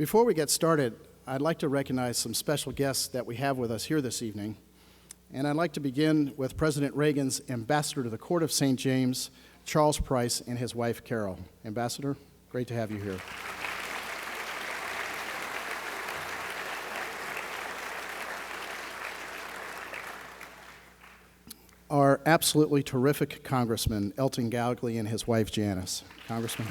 Before we get started, I'd like to recognize some special guests that we have with us here this evening. And I'd like to begin with President Reagan's ambassador to the Court of St. James, Charles Price, and his wife, Carol. Ambassador, great to have you here. Our absolutely terrific Congressman, Elton Gallagly, and his wife, Janice. Congressman.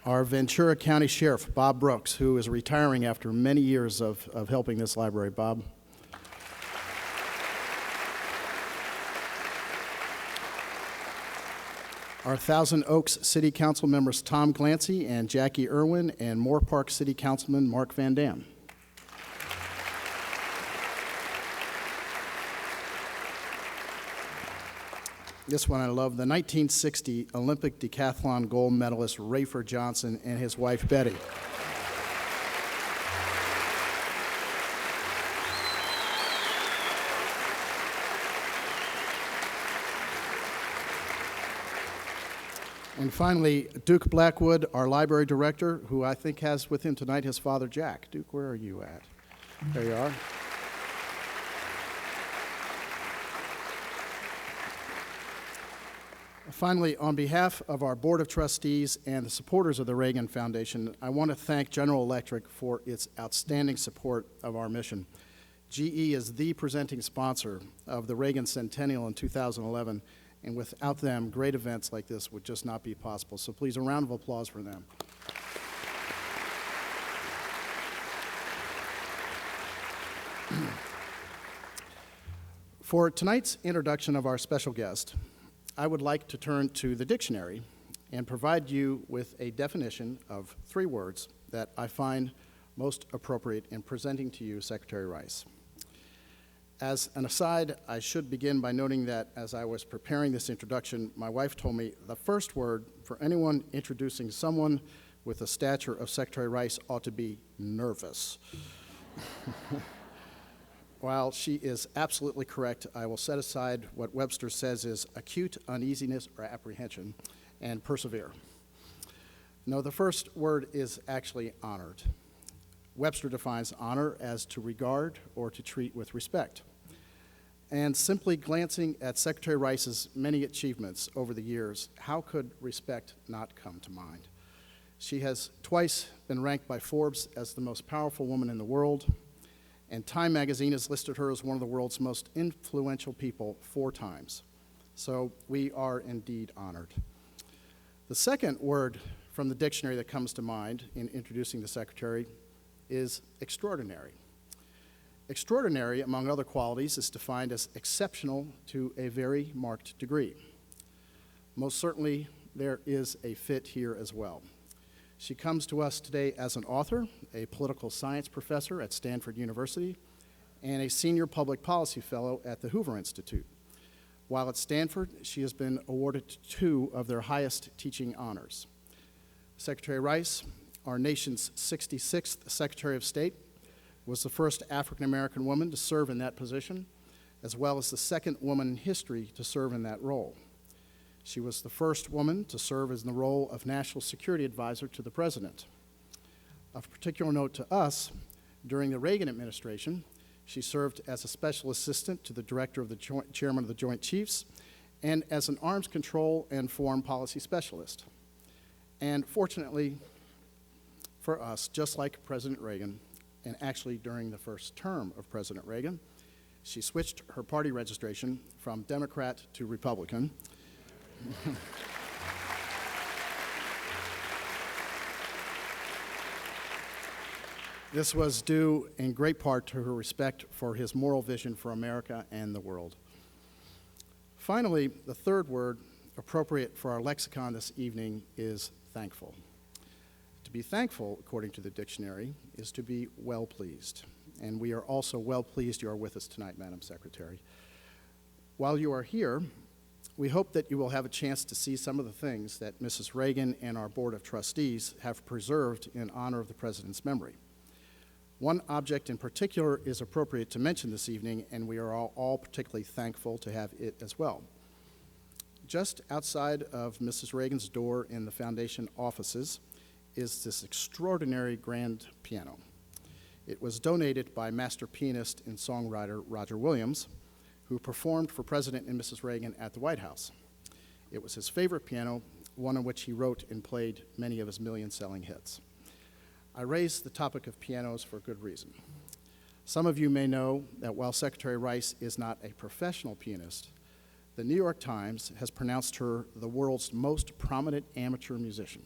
Our Ventura County Sheriff, Bob Brooks, who is retiring after many years of helping this library. Bob. Our Thousand Oaks City Council members, Tom Glancy and Jackie Irwin, and Moore Park City Councilman, Mark Van Dam. This one I love, the 1960 Olympic decathlon gold medalist Rafer Johnson and his wife Betty. And finally, Duke Blackwood, our library director, who I think has with him tonight his father, Jack. Duke, where are you at? There you are. Finally, on behalf of our Board of Trustees and the supporters of the Reagan Foundation, I want to thank General Electric for its outstanding support of our mission. GE is the presenting sponsor of the Reagan Centennial in 2011, and without them, great events like this would just not be possible. So please, a round of applause for them. For tonight's introduction of our special guest, I would like to turn to the dictionary and provide you with a definition of 3 words that I find most appropriate in presenting to you Secretary Rice. As an aside, I should begin by noting that as I was preparing this introduction, my wife told me the first word for anyone introducing someone with the stature of Secretary Rice ought to be nervous. While she is absolutely correct, I will set aside what Webster says is acute uneasiness or apprehension and persevere. No, the first word is actually honored. Webster defines honor as to regard or to treat with respect. And simply glancing at Secretary Rice's many achievements over the years, how could respect not come to mind? She has twice been ranked by Forbes as the most powerful woman in the world, and Time magazine has listed her as one of the world's most influential people 4 times. So we are indeed honored. The second word from the dictionary that comes to mind in introducing the Secretary is extraordinary. Extraordinary, among other qualities, is defined as exceptional to a very marked degree. Most certainly, there is a fit here as well. She comes to us today as an author, a political science professor at Stanford University, and a senior public policy fellow at the Hoover Institute. While at Stanford, she has been awarded 2 of their highest teaching honors. Secretary Rice, our nation's 66th Secretary of State, was the first African-American woman to serve in that position, as well as the second woman in history to serve in that role. She was the first woman to serve in the role of National Security Advisor to the President. Of particular note to us, during the Reagan administration, she served as a special assistant to the director of the chairman of the Joint Chiefs and as an arms control and foreign policy specialist. And fortunately for us, just like President Reagan, and actually during the first term of President Reagan, she switched her party registration from Democrat to Republican. This was due in great part to her respect for his moral vision for America and the world. Finally, the third word appropriate for our lexicon this evening is thankful. To be thankful, according to the dictionary, is to be well pleased. And we are also well pleased you are with us tonight, Madam Secretary. While you are here, we hope that you will have a chance to see some of the things that Mrs. Reagan and our Board of Trustees have preserved in honor of the President's memory. One object in particular is appropriate to mention this evening, and we are all particularly thankful to have it as well. Just outside of Mrs. Reagan's door in the foundation offices is this extraordinary grand piano. It was donated by master pianist and songwriter Roger Williams, who performed for President and Mrs. Reagan at the White House. It was his favorite piano, one on which he wrote and played many of his million-selling hits. I raise the topic of pianos for good reason. Some of you may know that while Secretary Rice is not a professional pianist, the New York Times has pronounced her the world's most prominent amateur musician.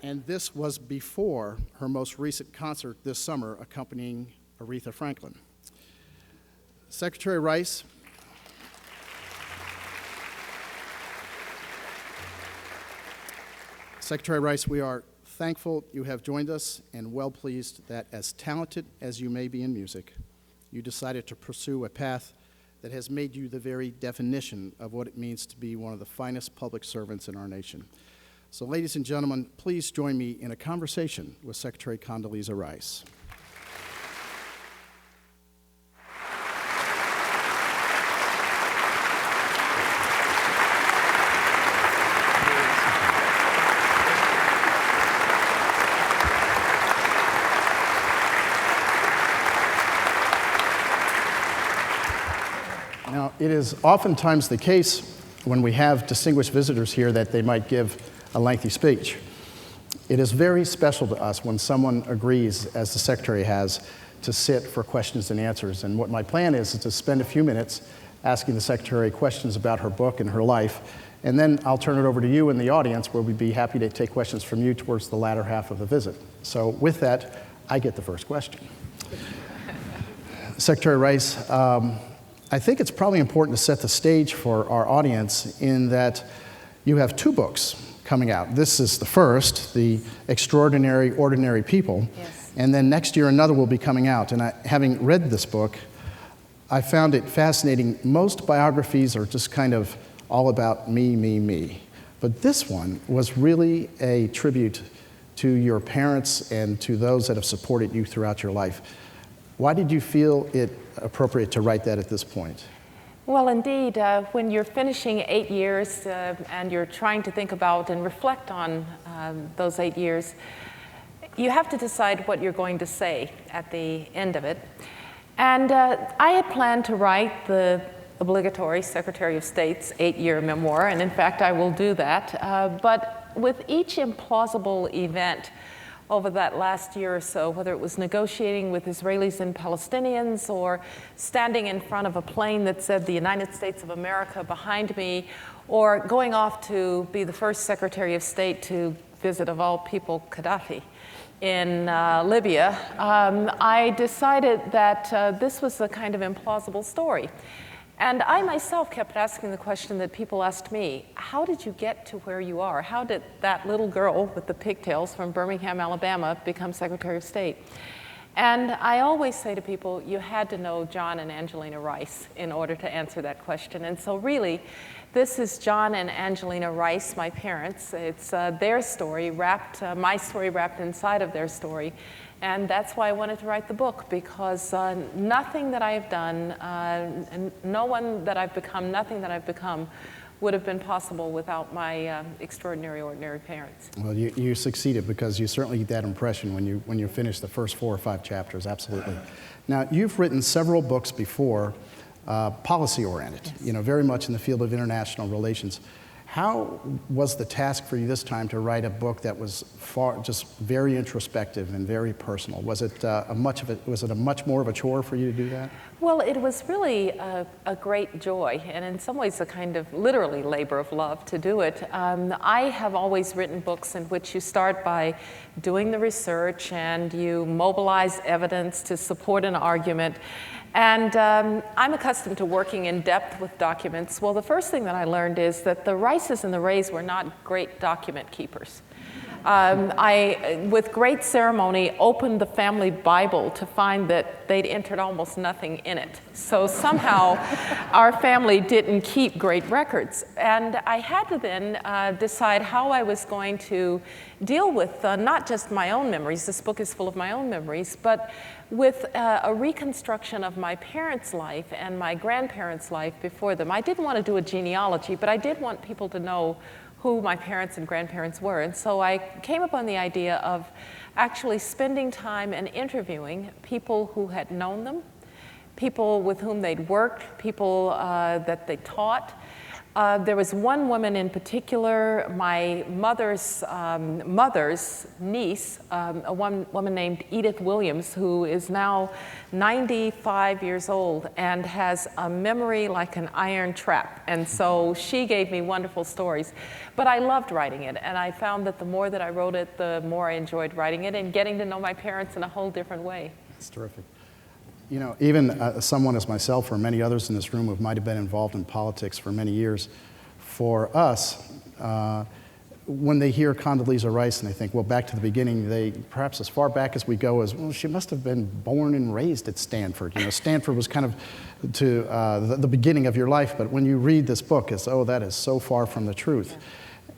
And this was before her most recent concert this summer accompanying Aretha Franklin. Secretary Rice, we are thankful you have joined us and well pleased that as talented as you may be in music, you decided to pursue a path that has made you the very definition of what it means to be one of the finest public servants in our nation. So ladies and gentlemen, please join me in a conversation with Secretary Condoleezza Rice. Now, it is oftentimes the case when we have distinguished visitors here that they might give a lengthy speech. It is very special to us when someone agrees, as the Secretary has, to sit for questions and answers. And what my plan is to spend a few minutes asking the Secretary questions about her book and her life, and then I'll turn it over to you in the audience, where we'd be happy to take questions from you towards the latter half of the visit. So with that, I get the first question. Secretary Rice, I think it's probably important to set the stage for our audience in that you have two books coming out. This is the first, The Extraordinary Ordinary People, yes. And then next year another will be coming out. And having read this book, I found it fascinating. Most biographies are just kind of all about me, me, me. But this one was really a tribute to your parents and to those that have supported you throughout your life. Why did you feel it appropriate to write that at this point? Well, indeed, when you're finishing 8 years and you're trying to think about and reflect on those 8 years, you have to decide what you're going to say at the end of it. And I had planned to write the obligatory Secretary of State's 8-year memoir, and in fact, I will do that. But with each implausible event over that last year or so, whether it was negotiating with Israelis and Palestinians, or standing in front of a plane that said the United States of America behind me, or going off to be the first Secretary of State to visit, of all people, Gaddafi in Libya, I decided that this was a kind of implausible story. And I myself kept asking the question that people asked me: how did you get to where you are? How did that little girl with the pigtails from Birmingham, Alabama, become Secretary of State? And I always say to people, you had to know John and Angelina Rice in order to answer that question. And so really, this is John and Angelina Rice, my parents. It's their story wrapped, my story wrapped inside of their story. And that's why I wanted to write the book, because nothing that I have done, and no one that I've become, nothing that I've become would have been possible without my extraordinary, ordinary parents. Well, you succeeded, because you certainly get that impression when you finish the first 4 or 5 chapters, absolutely. Now, you've written several books before, policy-oriented, yes. Very much in the field of international relations. How was the task for you this time to write a book that was just very introspective and very personal? Was it a much more of a chore for you to do that? Well, it was really a great joy, and in some ways a kind of literally labor of love to do it. I have always written books in which you start by doing the research and you mobilize evidence to support an argument. And I'm accustomed to working in depth with documents. Well, the first thing that I learned is that the Rices and the Rays were not great document keepers. I, with great ceremony, opened the family Bible to find that they'd entered almost nothing in it. So somehow our family didn't keep great records. And I had to then decide how I was going to deal with not just my own memories, this book is full of my own memories, but with a reconstruction of my parents' life and my grandparents' life before them. I didn't want to do a genealogy, but I did want people to know who my parents and grandparents were. And so I came upon the idea of actually spending time and interviewing people who had known them, people with whom they'd worked, people that they taught. There was one woman in particular, my mother's niece, a woman named Edith Williams, who is now 95 years old and has a memory like an iron trap. And so she gave me wonderful stories. But I loved writing it, and I found that the more that I wrote it, the more I enjoyed writing it and getting to know my parents in a whole different way. That's terrific. You know, even someone as myself or many others in this room who might have been involved in politics for many years, for us, when they hear Condoleezza Rice and they think, well, back to the beginning, they perhaps as far back as we go as, well, she must have been born and raised at Stanford. You know, Stanford was kind of to the beginning of your life, but when you read this book, it's, oh, that is so far from the truth.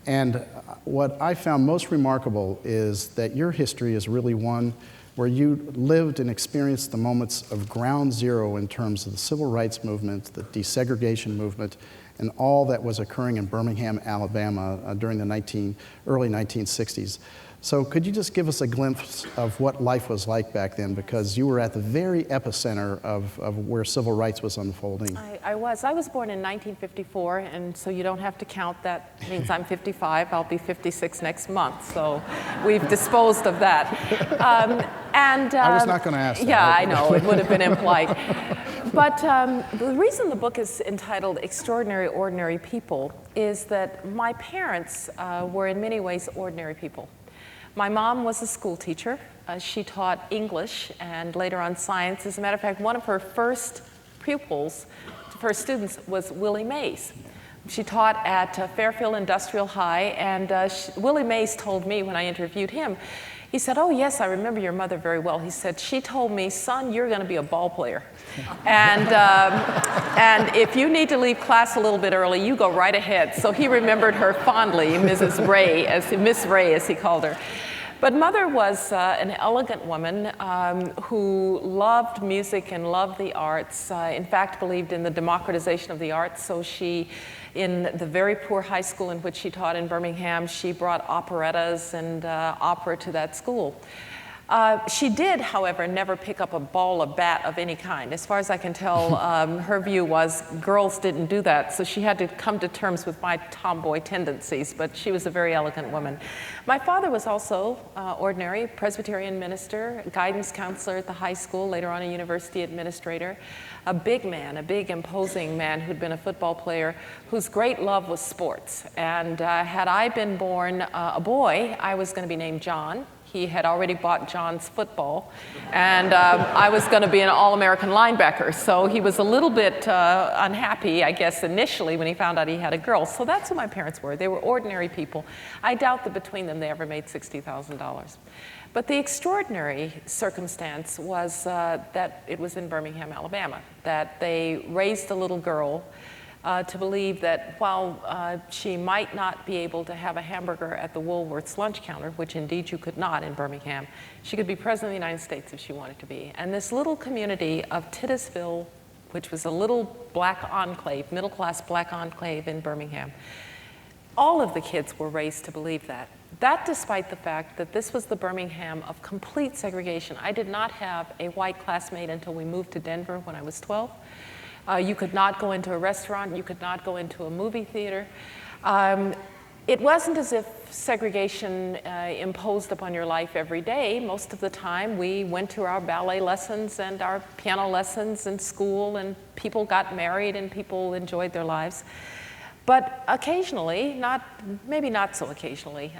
And what I found most remarkable is that your history is really one where you lived and experienced the moments of ground zero in terms of the civil rights movement, the desegregation movement, and all that was occurring in Birmingham, Alabama during the early 1960s. So could you just give us a glimpse of what life was like back then, because you were at the very epicenter of where civil rights was unfolding. I was born in 1954, and so you don't have to count. That means I'm 55. I'll be 56 next month, so we've disposed of that. I was not going to ask that. Yeah, I know. It would have been impolite. But the reason the book is entitled Extraordinary Ordinary People is that my parents were in many ways ordinary people. My mom was a school teacher. She taught English and later on science. As a matter of fact, one of her first students was Willie Mays. She taught at Fairfield Industrial High, and Willie Mays told me when I interviewed him, he said, oh yes, I remember your mother very well. He said, she told me, son, you're going to be a ball player. And if you need to leave class a little bit early, you go right ahead. So he remembered her fondly, Miss Ray, as he called her. But Mother was an elegant woman who loved music and loved the arts, in fact believed in the democratization of the arts. So she, in the very poor high school in which she taught in Birmingham, she brought operettas and opera to that school. She did, however, never pick up a ball or bat of any kind. As far as I can tell, her view was girls didn't do that, so she had to come to terms with my tomboy tendencies, but she was a very elegant woman. My father was also ordinary, Presbyterian minister, guidance counselor at the high school, later on a university administrator, a big man, a big imposing man who'd been a football player, whose great love was sports. And had I been born a boy, I was going to be named John. He had already bought John's football, and I was going to be an All-American linebacker. So he was a little bit unhappy, I guess, initially when he found out he had a girl. So that's who my parents were. They were ordinary people. I doubt that between them they ever made $60,000. But the extraordinary circumstance was that it was in Birmingham, Alabama, that they raised a little girl to believe that while she might not be able to have a hamburger at the Woolworth's lunch counter, which indeed you could not in Birmingham, she could be President of the United States if she wanted to be. And this little community of Titusville, which was a little black enclave, middle-class black enclave in Birmingham, all of the kids were raised to believe that. That despite the fact that this was the Birmingham of complete segregation. I did not have a white classmate until we moved to Denver when I was 12. You could not go into a restaurant. You could not go into a movie theater. It wasn't as if segregation imposed upon your life every day. Most of the time, we went to our ballet lessons and our piano lessons in school, and people got married and people enjoyed their lives. But occasionally, maybe not so occasionally,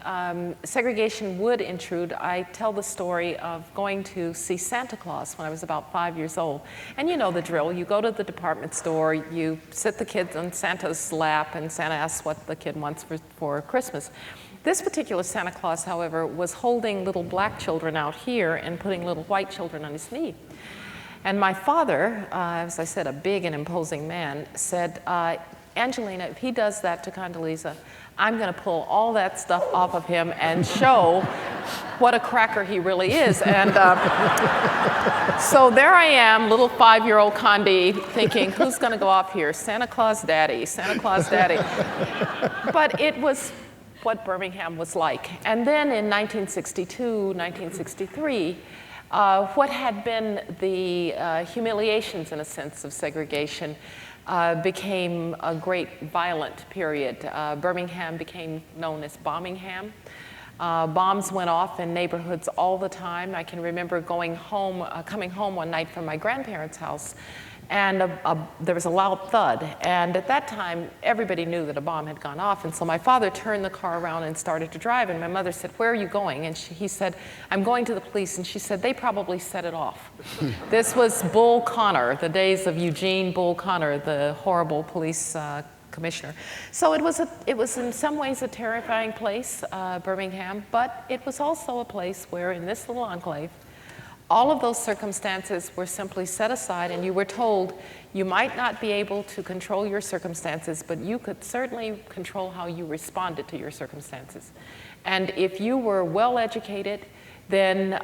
segregation would intrude. I tell the story of going to see Santa Claus when I was about 5 years old. And you know the drill. You go to the department store, you sit the kids on Santa's lap, and Santa asks what the kid wants for Christmas. This particular Santa Claus, however, was holding little black children out here and putting little white children on his knee. And my father, as I said, a big and imposing man, said, Angelina, if he does that to Condoleezza, I'm going to pull all that stuff off of him and show what a cracker he really is. And so there I am, little 5-year-old Condi, thinking, who's going to go off here? Santa Claus Daddy, Santa Claus Daddy. But it was what Birmingham was like. And then in 1962, 1963, what had been the humiliations, in a sense, of segregation became a great violent period. Birmingham became known as Bombingham. Bombs went off in neighborhoods all the time. I can remember coming home one night from my grandparents' house, and there was a loud thud. And at that time, everybody knew that a bomb had gone off. And so my father turned the car around and started to drive. And my mother said, where are you going? And he said, I'm going to the police. And she said, they probably set it off. This was Bull Connor, the days of Eugene Bull Connor, the horrible police commissioner. So it was in some ways a terrifying place, Birmingham. But it was also a place where, in this little enclave, all of those circumstances were simply set aside, and you were told you might not be able to control your circumstances, but you could certainly control how you responded to your circumstances. And if you were well educated, then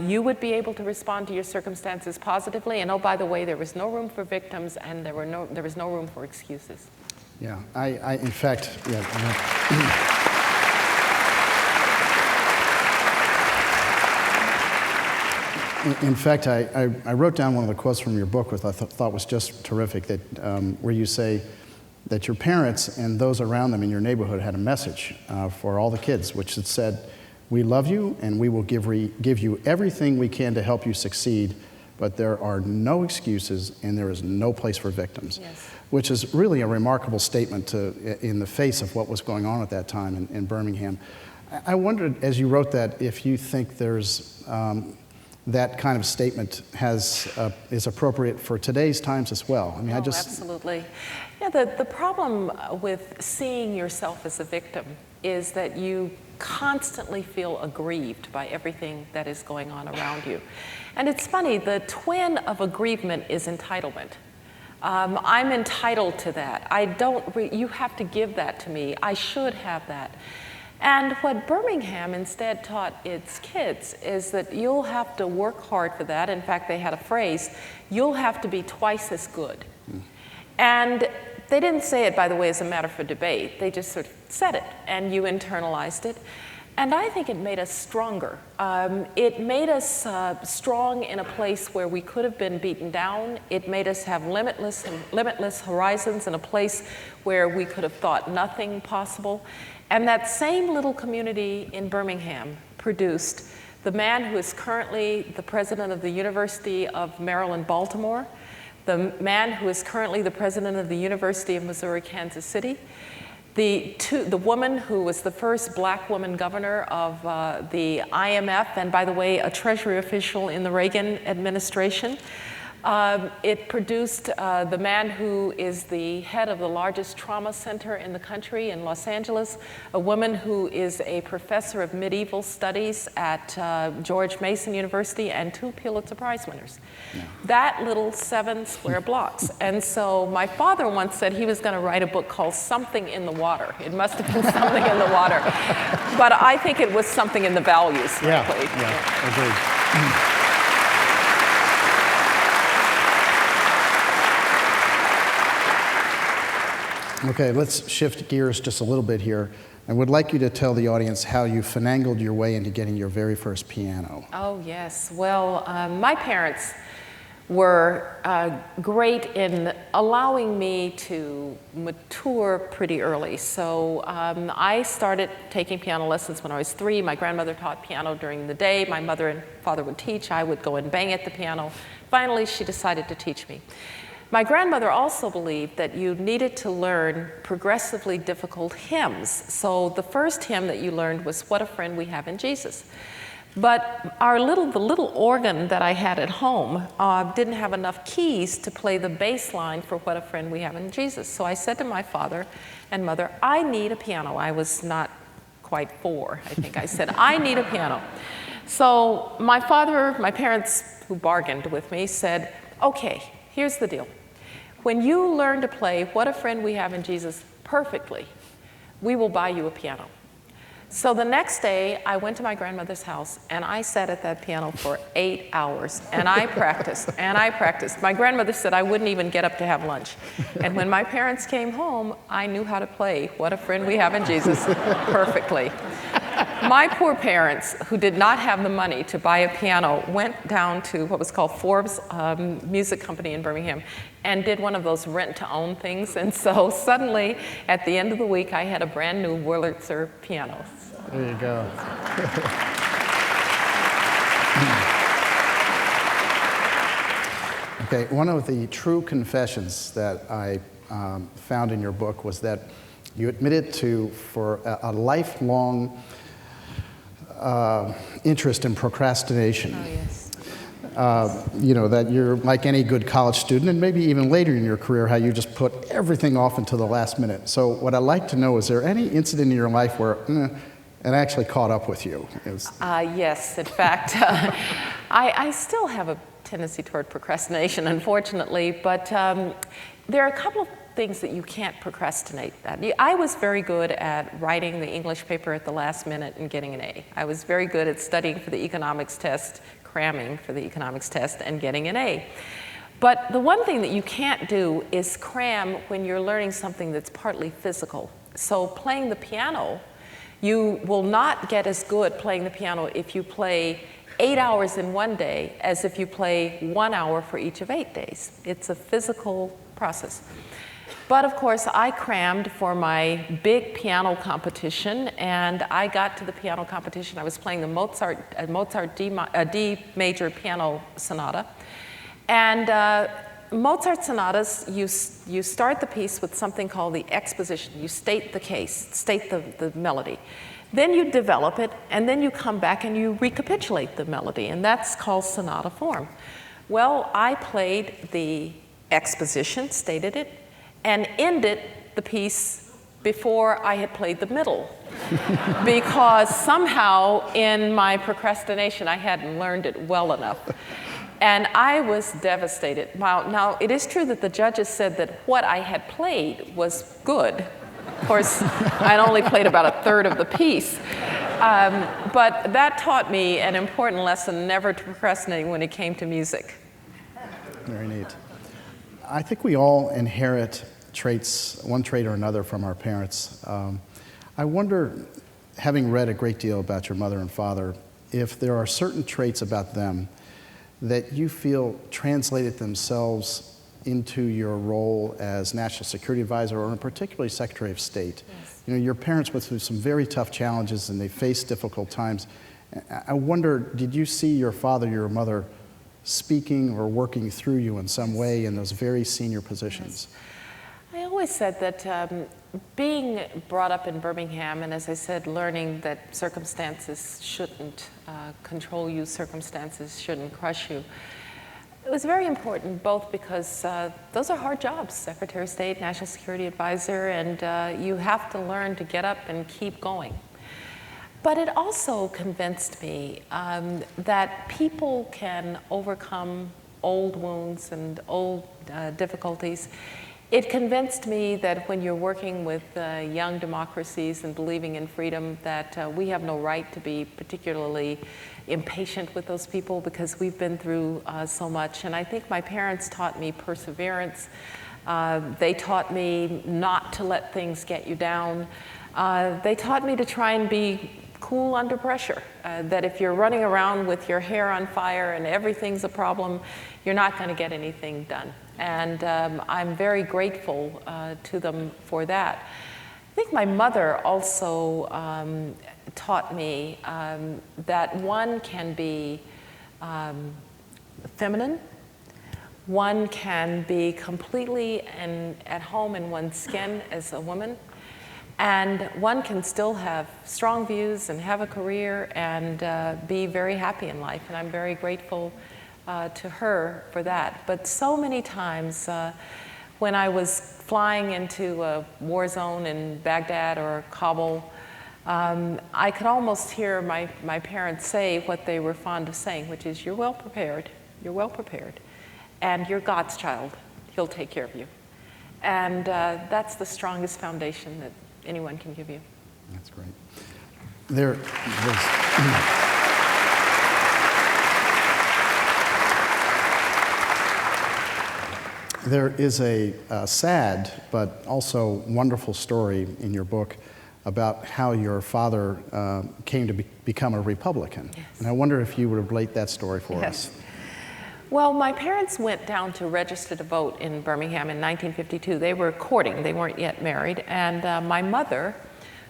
you would be able to respond to your circumstances positively. And oh, by the way, there was no room for victims, and there was no room for excuses. Yeah, in fact, yeah. In fact, I wrote down one of the quotes from your book, which I thought was just terrific, that where you say that your parents and those around them in your neighborhood had a message for all the kids, which had said, we love you and we will give you everything we can to help you succeed, but there are no excuses and there is no place for victims. Yes. Which is really a remarkable statement in the face of what was going on at that time in Birmingham. I wondered, as you wrote that, if you think there's that kind of statement is appropriate for today's times as well. I mean, absolutely. Yeah, the problem with seeing yourself as a victim is that you constantly feel aggrieved by everything that is going on around you. And it's funny, the twin of aggrievement is entitlement. I'm entitled to that. You have to give that to me. I should have that. And what Birmingham instead taught its kids is that you'll have to work hard for that. In fact, they had a phrase, you'll have to be twice as good. And they didn't say it, by the way, as a matter for debate. They just sort of said it, and you internalized it. And I think it made us stronger. It made us strong in a place where we could have been beaten down. It made us have limitless horizons in a place where we could have thought nothing possible. And that same little community in Birmingham produced the man who is currently the president of the University of Maryland, Baltimore, the man who is currently the president of the University of Missouri, Kansas City, the woman who was the first black woman governor of the IMF, and by the way, a Treasury official in the Reagan administration. It produced the man who is the head of the largest trauma center in the country in Los Angeles, a woman who is a professor of medieval studies at George Mason University, and 2 Pulitzer Prize winners. Yeah. That little 7 square blocks. And so my father once said he was going to write a book called Something in the Water. It must have been something in the water. But I think it was something in the values, frankly. Yeah, agreed. Okay, let's shift gears just a little bit here. I would like you to tell the audience how you finagled your way into getting your very first piano. Oh, yes. Well, my parents were great in allowing me to mature pretty early. So I started taking piano lessons when I was 3. My grandmother taught piano during the day. My mother and father would teach. I would go and bang at the piano. Finally, she decided to teach me. My grandmother also believed that you needed to learn progressively difficult hymns. So the first hymn that you learned was What a Friend We Have in Jesus. But the little organ that I had at home didn't have enough keys to play the bass line for What a Friend We Have in Jesus. So I said to my father and mother, I need a piano. I was not quite 4, I think. I said, I need a piano. So my parents, who bargained with me, said, okay, here's the deal. When you learn to play What a Friend We Have in Jesus perfectly, we will buy you a piano. So the next day, I went to my grandmother's house, and I sat at that piano for 8 hours, and I practiced, and I practiced. My grandmother said I wouldn't even get up to have lunch. And when my parents came home, I knew how to play What a Friend We Have in Jesus perfectly. My poor parents, who did not have the money to buy a piano, went down to what was called Forbes Music Company in Birmingham and did one of those rent-to-own things. And so suddenly, at the end of the week, I had a brand new Wurlitzer piano. There you go. Okay, one of the true confessions that I found in your book was that you admitted to, for a lifelong interest in procrastination. Oh, yes. You know, that you're like any good college student, and maybe even later in your career, how you just put everything off until the last minute. So what I'd like to know, is there any incident in your life where it actually caught up with you? Yes, in fact, I still have a tendency toward procrastination, unfortunately, but there are a couple of things that you can't procrastinate. I was very good at writing the English paper at the last minute and getting an A. I was very good at studying for the economics test, cramming for the economics test, and getting an A. But the one thing that you can't do is cram when you're learning something that's partly physical. So playing the piano, you will not get as good playing the piano if you play 8 hours in one day as if you play 1 hour for each of 8 days. It's a physical process. But of course, I crammed for my big piano competition, and I got to the piano competition. I was playing the Mozart D major piano sonata. And Mozart sonatas, you start the piece with something called the exposition. You state the case, state the melody. Then you develop it, and then you come back and you recapitulate the melody, and that's called sonata form. Well, I played the exposition, stated it, and ended the piece before I had played the middle. Because somehow in my procrastination, I hadn't learned it well enough. And I was devastated. Now, it is true that the judges said that what I had played was good. Of course, I'd only played about a third of the piece. But that taught me an important lesson, never to procrastinate when it came to music. Very neat. I think we all inherit traits, one trait or another, from our parents. I wonder, having read a great deal about your mother and father, if there are certain traits about them that you feel translated themselves into your role as National Security Advisor, or particularly Secretary of State. Yes. You know, your parents went through some very tough challenges and they faced difficult times. I wonder, did you see your father, your mother, speaking or working through you in some way in those very senior positions? Yes. I always said that being brought up in Birmingham, and as I said, learning that circumstances shouldn't control you, circumstances shouldn't crush you, it was very important, both because those are hard jobs, Secretary of State, National Security Advisor, and you have to learn to get up and keep going. But it also convinced me that people can overcome old wounds and old difficulties. It convinced me that when you're working with young democracies and believing in freedom, that we have no right to be particularly impatient with those people, because we've been through so much. And I think my parents taught me perseverance. They taught me not to let things get you down. They taught me to try and be cool under pressure, that if you're running around with your hair on fire and everything's a problem, you're not going to get anything done. And I'm very grateful to them for that. I think my mother also taught me that one can be feminine, one can be completely at home in one's skin as a woman, and one can still have strong views and have a career and be very happy in life. And I'm very grateful to her for that. But so many times when I was flying into a war zone in Baghdad or Kabul, I could almost hear my parents say what they were fond of saying, which is, you're well prepared, and you're God's child. He'll take care of you. And that's the strongest foundation that anyone can give you. That's great. There is a sad but also wonderful story in your book about how your father came to become a Republican. Yes. And I wonder if you would relate that story for Yes. us. Well, my parents went down to register to vote in Birmingham in 1952. They were courting, they weren't yet married. And my mother,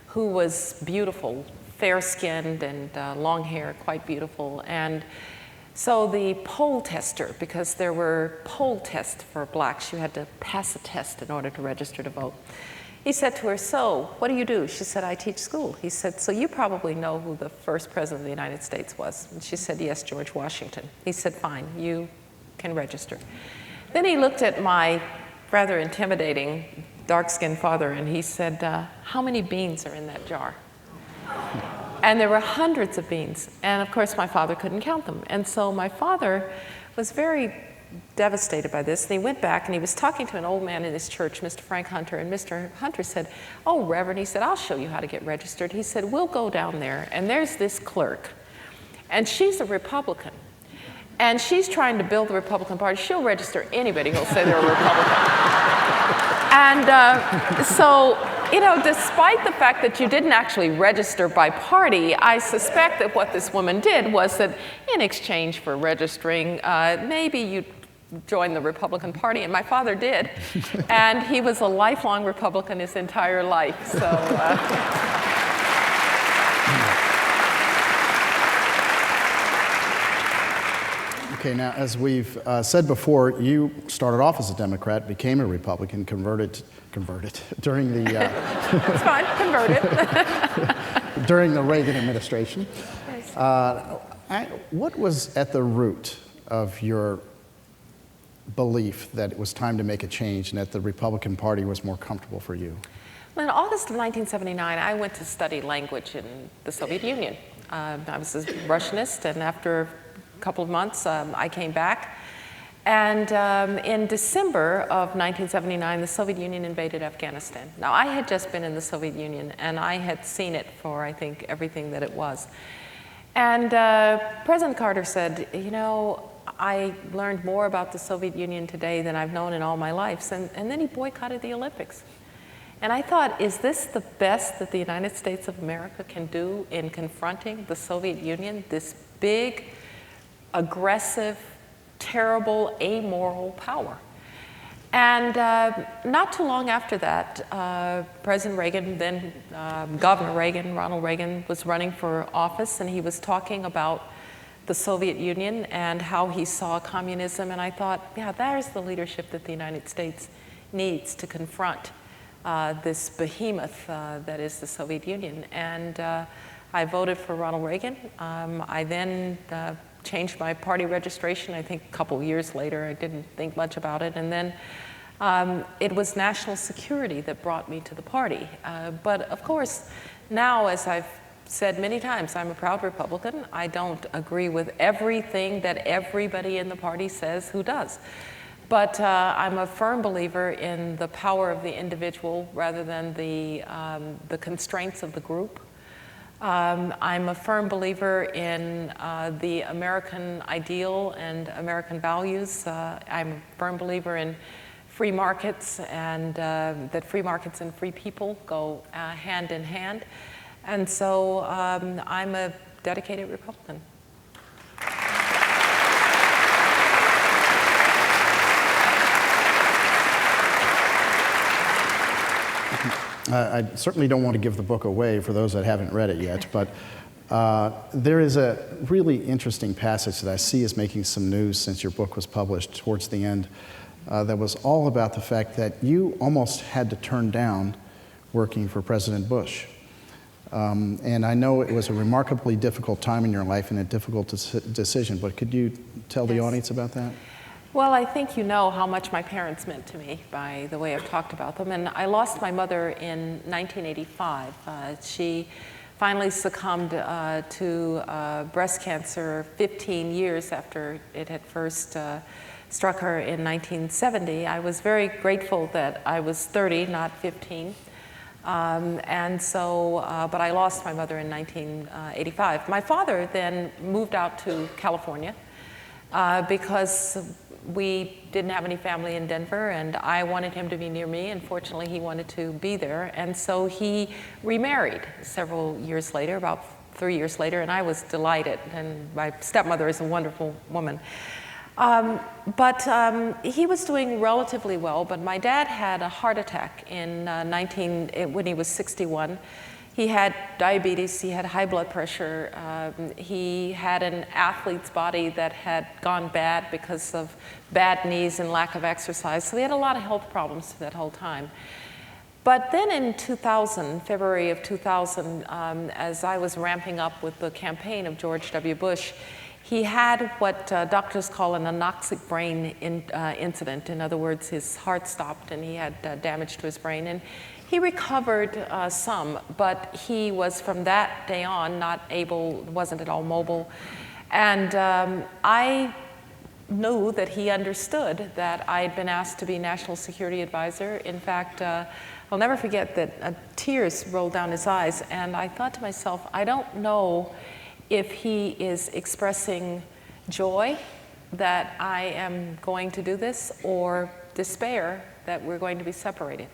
who was beautiful, fair-skinned and long hair, quite beautiful. And so the poll tester, because there were poll tests for blacks, you had to pass a test in order to register to vote. He said to her, so, what do you do? She said, I teach school. He said, so you probably know who the first president of the United States was. And she said, yes, George Washington. He said, fine, you can register. Then he looked at my rather intimidating dark-skinned father and he said, how many beans are in that jar? And there were hundreds of beans. And of course, my father couldn't count them. And so my father was very devastated by this. And he went back and he was talking to an old man in his church, Mr. Frank Hunter. And Mr. Hunter said, oh, Reverend, he said, I'll show you how to get registered. He said, we'll go down there and there's this clerk. And she's a Republican. And she's trying to build the Republican Party. She'll register anybody who'll say they're a Republican. And so, you know, despite the fact that you didn't actually register by party, I suspect that what this woman did was that in exchange for registering, maybe you'd join the Republican Party, and my father did. And he was a lifelong Republican his entire life. So. Okay, now, as we've said before, you started off as a Democrat, became a Republican, converted during the... It's fine, converted. during the Reagan administration. Yes. What was at the root of your belief that it was time to make a change and that the Republican Party was more comfortable for you? Well, in August of 1979, I went to study language in the Soviet Union. I was a Russianist, and after a couple of months, I came back. And in December of 1979, the Soviet Union invaded Afghanistan. Now, I had just been in the Soviet Union, and I had seen it for, I think, everything that it was. And President Carter said, you know, I learned more about the Soviet Union today than I've known in all my life. And then he boycotted the Olympics. And I thought, is this the best that the United States of America can do in confronting the Soviet Union, this big, aggressive, terrible, amoral power? And not too long after that, President Reagan, then Governor Reagan, Ronald Reagan, was running for office, and he was talking about the Soviet Union and how he saw communism. And I thought, yeah, there's the leadership that the United States needs to confront this behemoth that is the Soviet Union. And I voted for Ronald Reagan. I then changed my party registration. I think a couple years later. I didn't think much about it. And then it was national security that brought me to the party. But of course, now, as I've said many times, I'm a proud Republican. I don't agree with everything that everybody in the party says who does. But I'm a firm believer in the power of the individual rather than the constraints of the group. I'm a firm believer in the American ideal and American values. I'm a firm believer in free markets, and that free markets and free people go hand in hand. And so I'm a dedicated Republican. I certainly don't want to give the book away for those that haven't read it yet, but there is a really interesting passage that I see as making some news since your book was published towards the end that was all about the fact that you almost had to turn down working for President Bush. And I know it was a remarkably difficult time in your life and a difficult decision, but could you tell the audience about that? Well, I think you know how much my parents meant to me by the way I've talked about them. And I lost my mother in 1985. She finally succumbed to breast cancer 15 years after it had first struck her in 1970. I was very grateful that I was 30, not 15. But I lost my mother in 1985. My father then moved out to California because we didn't have any family in Denver, and I wanted him to be near me, and fortunately he wanted to be there. And so he remarried several years later, about 3 years later, and I was delighted. And my stepmother is a wonderful woman. He was doing relatively well, but my dad had a heart attack when he was 61. He had diabetes, he had high blood pressure, he had an athlete's body that had gone bad because of bad knees and lack of exercise, so he had a lot of health problems that whole time. But then in 2000, February of 2000, as I was ramping up with the campaign of George W. Bush, he had what doctors call an anoxic brain incident. In other words, his heart stopped and he had damage to his brain. And he recovered some, but he was from that day on wasn't at all mobile. And I knew that he understood that I had been asked to be National Security Advisor. In fact, I'll never forget that tears rolled down his eyes. And I thought to myself, I don't know if he is expressing joy that I am going to do this or despair that we're going to be separated.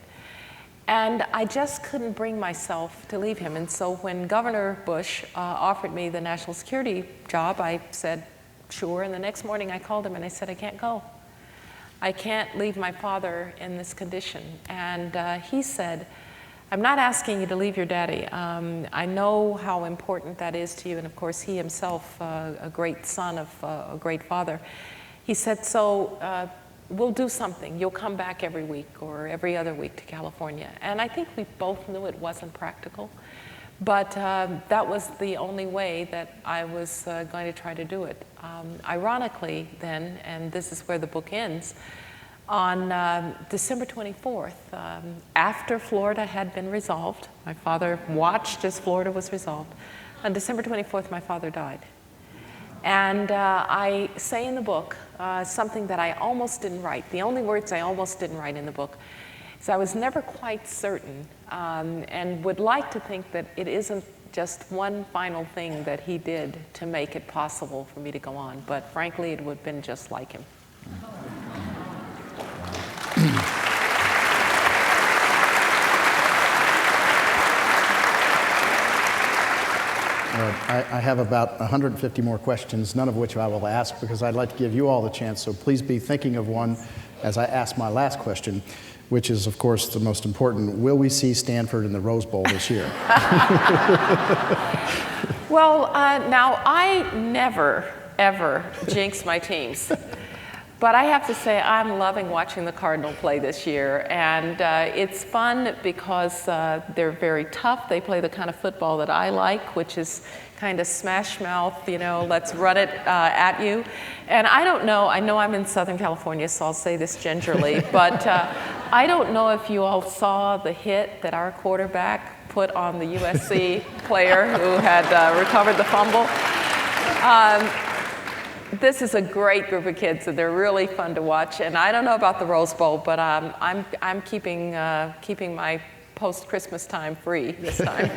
And I just couldn't bring myself to leave him. And so when Governor Bush offered me the national security job, I said, sure. And the next morning I called him and I said, I can't go. I can't leave my father in this condition. And he said, I'm not asking you to leave your daddy. I know how important that is to you. And of course, he himself, a great son of a great father. He said, so we'll do something. You'll come back every week or every other week to California. And I think we both knew it wasn't practical. But that was the only way that I was going to try to do it. Ironically then, and this is where the book ends, on December 24th, after Florida had been resolved, my father watched as Florida was resolved. On December 24th, my father died. And I say in the book something that I almost didn't write. The only words I almost didn't write in the book is I was never quite certain and would like to think that it isn't just one final thing that he did to make it possible for me to go on. But frankly, it would have been just like him. I have about 150 more questions, none of which I will ask because I'd like to give you all the chance, so please be thinking of one as I ask my last question, which is, of course, the most important. Will we see Stanford in the Rose Bowl this year? Well, now, I never, ever jinx my teams. But I have to say, I'm loving watching the Cardinal play this year. And it's fun because they're very tough. They play the kind of football that I like, which is kind of smash mouth, let's run it at you. And I don't know, I know I'm in Southern California, so I'll say this gingerly, but I don't know if you all saw the hit that our quarterback put on the USC player who had recovered the fumble. This is a great group of kids, and they're really fun to watch. And I don't know about the Rose Bowl, but I'm keeping my post-Christmas time free this time.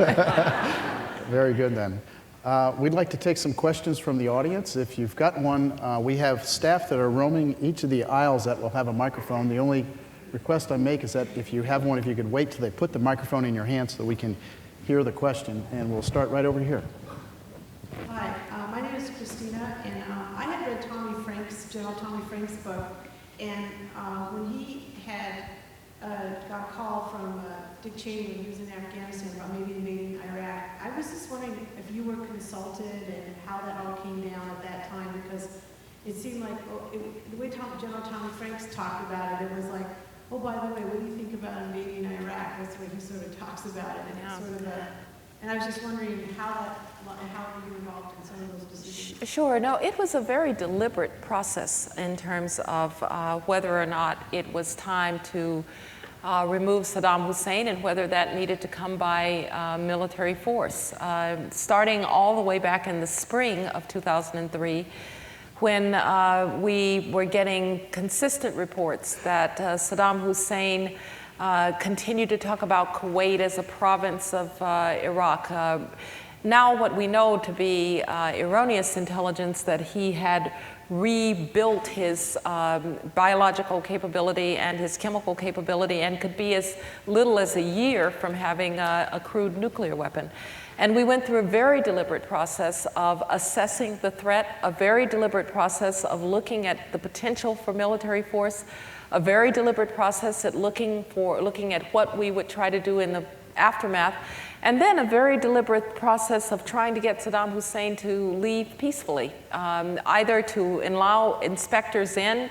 Very good, then. We'd like to take some questions from the audience. If you've got one, we have staff that are roaming each of the aisles that will have a microphone. The only request I make is that if you have one, if you could wait till they put the microphone in your hand so that we can hear the question. And we'll start right over here. Hi, my name is Christina, and I had read General Tommy Frank's book, and when he had got a call from Dick Cheney when he was in Afghanistan about maybe invading Iraq, I was just wondering if you were consulted and how that all came down at that time, because it seemed like the way General Tommy Franks talked about it, it was like, oh, by the way, what do you think about invading Iraq? That's the way he sort of talks about it, and it's sort of and I was just wondering how were you involved in some of those decisions? Sure. No, it was a very deliberate process in terms of whether or not it was time to remove Saddam Hussein and whether that needed to come by military force. Starting all the way back in the spring of 2003, when we were getting consistent reports that Saddam Hussein continued to talk about Kuwait as a province of Iraq. Now what we know to be erroneous intelligence that he had rebuilt his biological capability and his chemical capability and could be as little as a year from having a crude nuclear weapon. And we went through a very deliberate process of assessing the threat, a very deliberate process of looking at the potential for military force, a very deliberate process at looking at what we would try to do in the aftermath, and then a very deliberate process of trying to get Saddam Hussein to leave peacefully, either to allow inspectors in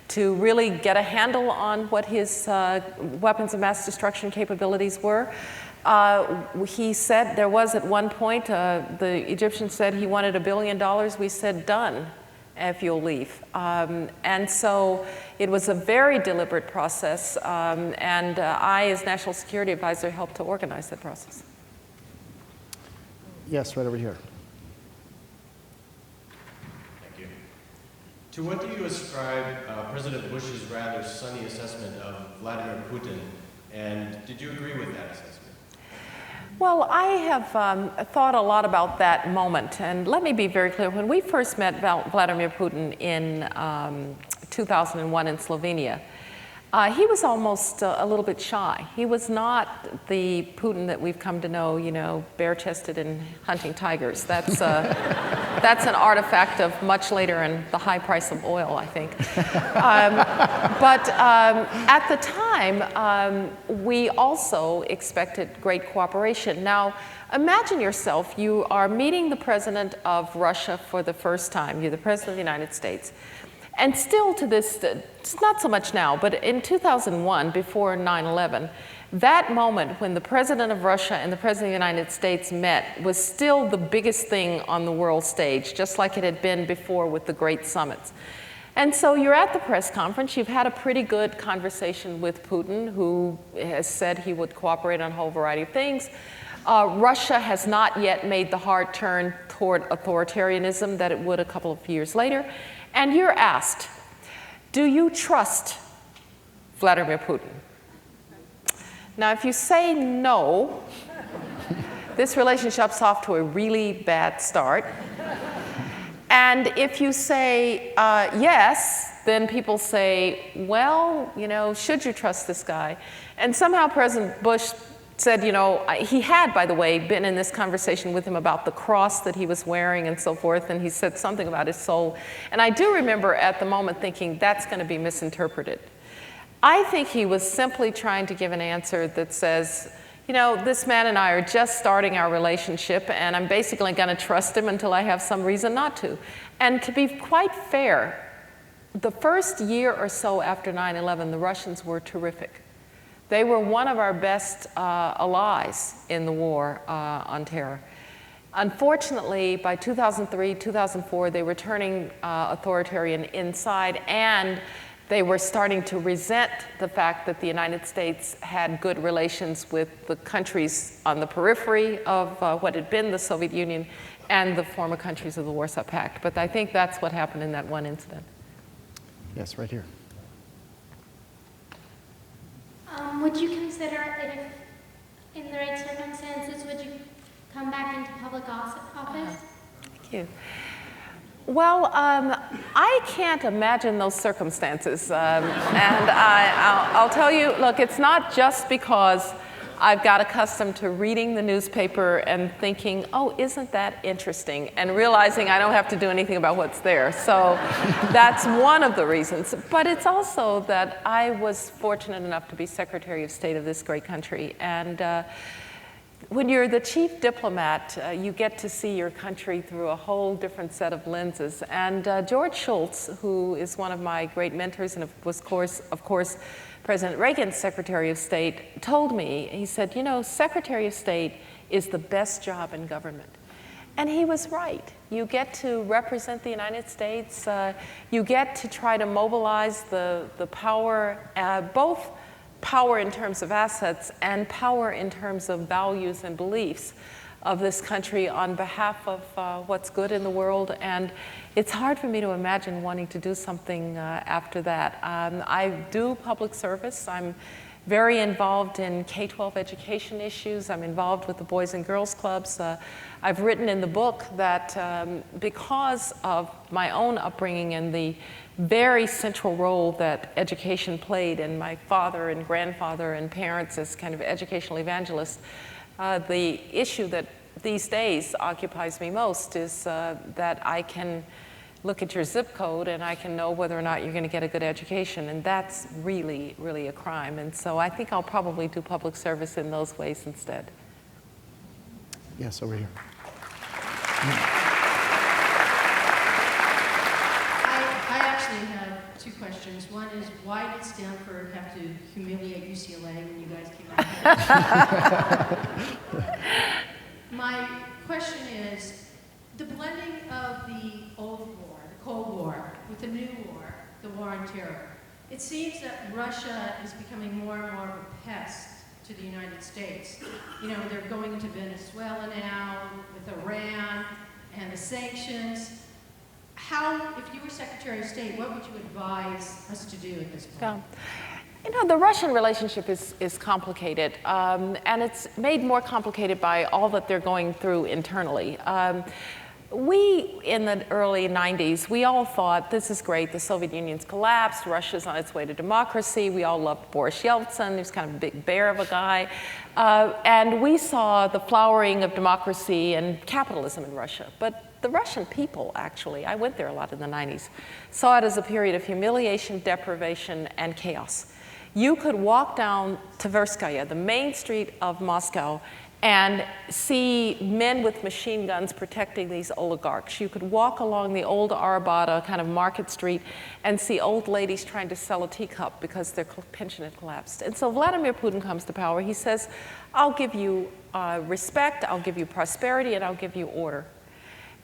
to really get a handle on what his weapons of mass destruction capabilities were. He said there was at one point, the Egyptian said he wanted $1 billion. We said, done, if you'll leave. And so it was a very deliberate process, and I, as National Security Advisor, helped to organize that process. Yes, right over here. Thank you. To what do you ascribe President Bush's rather sunny assessment of Vladimir Putin, and did you agree with that assessment? Well, I have thought a lot about that moment, and let me be very clear. When we first met Vladimir Putin in 2001 in Slovenia, he was almost a little bit shy. He was not the Putin that we've come to know, you know, bare-chested and hunting tigers. That's an artifact of much later and the high price of oil, I think. But at the time, we also expected great cooperation. Now, imagine yourself, you are meeting the president of Russia for the first time. You're the president of the United States. And still to this, it's not so much now, but in 2001, before 9/11, that moment when the president of Russia and the president of the United States met was still the biggest thing on the world stage, just like it had been before with the great summits. And so you're at the press conference, you've had a pretty good conversation with Putin, who has said he would cooperate on a whole variety of things. Russia has not yet made the hard turn toward authoritarianism that it would a couple of years later. And you're asked, do you trust Vladimir Putin? Now, if you say no, this relationship's off to a really bad start. And if you say yes, then people say, well, you know, should you trust this guy? And somehow President Bush said, you know, he had, by the way, been in this conversation with him about the cross that he was wearing and so forth, and he said something about his soul. And I do remember at the moment thinking, that's going to be misinterpreted. I think he was simply trying to give an answer that says, you know, this man and I are just starting our relationship, and I'm basically going to trust him until I have some reason not to. And to be quite fair, the first year or so after 9/11, the Russians were terrific. They were one of our best allies in the war on terror. Unfortunately, by 2003, 2004, they were turning authoritarian inside, and they were starting to resent the fact that the United States had good relations with the countries on the periphery of what had been the Soviet Union and the former countries of the Warsaw Pact. But I think that's what happened in that one incident. Yes, right here. Would you consider that if, in the right circumstances, would you come back into public office? Thank you. Well, I can't imagine those circumstances. And I'll tell you, look, it's not just because I've got accustomed to reading the newspaper and thinking, oh, isn't that interesting? And realizing I don't have to do anything about what's there. So that's one of the reasons. But it's also that I was fortunate enough to be Secretary of State of this great country. And when you're the chief diplomat, you get to see your country through a whole different set of lenses. And George Shultz, who is one of my great mentors and was, of course, President Reagan's Secretary of State, told me, he said, you know, Secretary of State is the best job in government. And he was right. You get to represent the United States. You get to try to mobilize the power, both power in terms of assets and power in terms of values and beliefs of this country on behalf of what's good in the world. And it's hard for me to imagine wanting to do something after that. I do public service. I'm very involved in K-12 education issues. I'm involved with the Boys and Girls Clubs. I've written in the book that because of my own upbringing and the very central role that education played in my father and grandfather and parents as kind of educational evangelists, the issue that these days occupies me most is that I can look at your zip code and I can know whether or not you're going to get a good education, and that's really, really a crime. And so I think I'll probably do public service in those ways instead. Yes, over here. I actually have two questions. One is, why did Stanford have to humiliate UCLA when you guys came out? My question is, the blending of the old war, the Cold War, with the new war, the war on terror, it seems that Russia is becoming more and more of a pest to the United States. You know, they're going into Venezuela now, with Iran, and the sanctions. How, if you were Secretary of State, what would you advise us to do at this point? Yeah. You know, the Russian relationship is complicated, and it's made more complicated by all that they're going through internally. We, in the early 90s, we all thought, this is great, the Soviet Union's collapsed, Russia's on its way to democracy, we all loved Boris Yeltsin, he was kind of a big bear of a guy, and we saw the flowering of democracy and capitalism in Russia. But the Russian people, actually, I went there a lot in the 90s, saw it as a period of humiliation, deprivation, and chaos. You could walk down Tverskaya, the main street of Moscow, and see men with machine guns protecting these oligarchs. You could walk along the old Arabata kind of market street and see old ladies trying to sell a teacup because their pension had collapsed. And so Vladimir Putin comes to power. He says, I'll give you respect, I'll give you prosperity, and I'll give you order.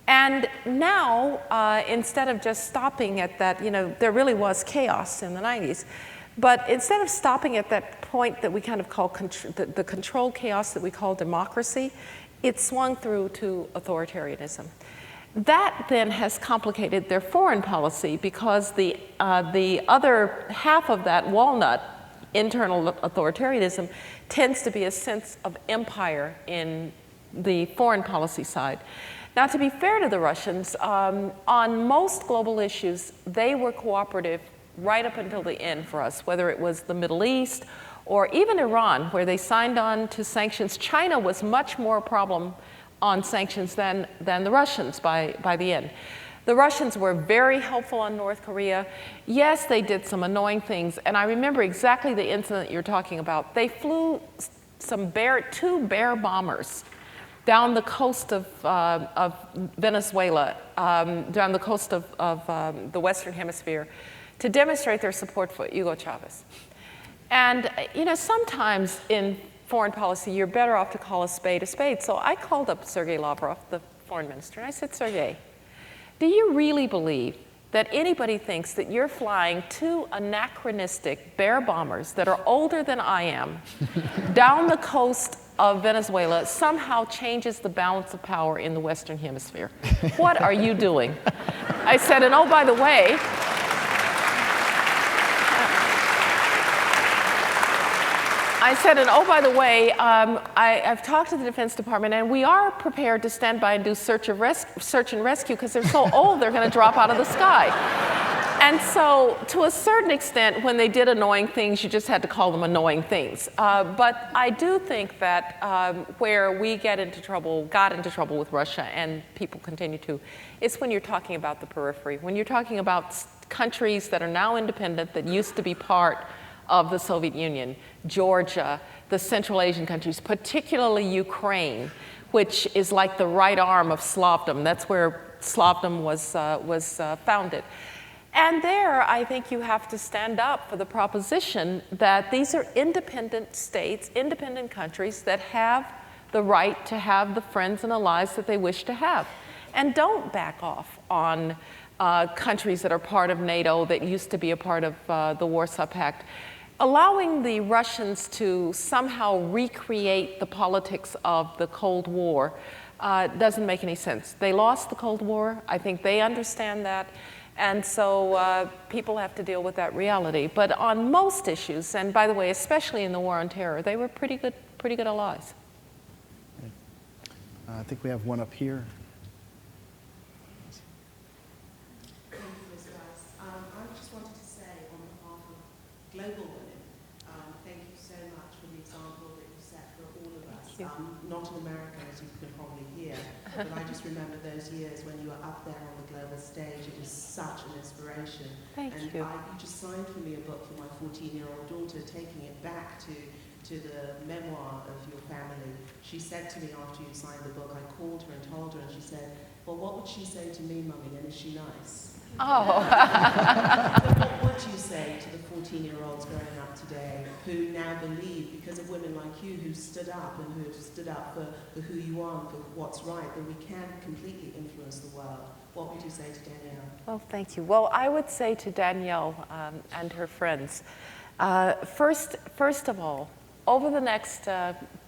And now, instead of just stopping at that, you know, there really was chaos in the 90s. But instead of stopping at that point that we kind of call the controlled chaos that we call democracy, it swung through to authoritarianism. That then has complicated their foreign policy because the other half of that walnut, internal authoritarianism, tends to be a sense of empire in the foreign policy side. Now, to be fair to the Russians, on most global issues, they were cooperative right up until the end for us, whether it was the Middle East or even Iran, where they signed on to sanctions. China was much more a problem on sanctions than the Russians by the end. The Russians were very helpful on North Korea. Yes, they did some annoying things, and I remember exactly the incident you're talking about. They flew two bear bombers down the coast of Venezuela, down the coast of the Western Hemisphere, to demonstrate their support for Hugo Chavez. And you know, sometimes in foreign policy, you're better off to call a spade a spade. So I called up Sergei Lavrov, the foreign minister, and I said, Sergei, do you really believe that anybody thinks that you're flying two anachronistic bear bombers that are older than I am down the coast of Venezuela somehow changes the balance of power in the Western Hemisphere? What are you doing? I said, and oh, by the way, I've talked to the Defense Department, and we are prepared to stand by and do search and rescue because they're so old they're going to drop out of the sky. And so, to a certain extent, when they did annoying things, you just had to call them annoying things. But I do think that where we got into trouble with Russia, and people continue to, is when you're talking about the periphery. When you're talking about countries that are now independent that used to be part of the Soviet Union, Georgia, the Central Asian countries, particularly Ukraine, which is like the right arm of Slavdom. That's where Slavdom was founded. And there, I think you have to stand up for the proposition that these are independent states, independent countries that have the right to have the friends and allies that they wish to have. And don't back off on countries that are part of NATO that used to be a part of the Warsaw Pact. allowing the Russians to somehow recreate the politics of the Cold War doesn't make any sense. They lost the Cold War. I think they understand that. And so people have to deal with that reality. But on most issues, and by the way, especially in the war on terror, they were pretty good allies. I think we have one up here. Thank you, Ms. Rice. I just wanted to say on behalf of global women, thank you so much for the example that you set for all of us. Not in America, as you can probably hear, but I just remember those years when you were up there on the global stage. It was such an inspiration. Thank you. You just signed for me a book for my 14-year-old daughter, taking it back to the memoir of your family. She said to me after you signed the book, I called her and told her, and she said, well, what would she say to me, Mummy, and is she nice? Oh. What do you say to the 14-year-olds growing up today who now believe, because of women like you who stood up and who have stood up for who you are and for what's right, that we can completely influence the world? What would you say to Danielle? Well, thank you. Well, I would say to Danielle and her friends, first of all, over the next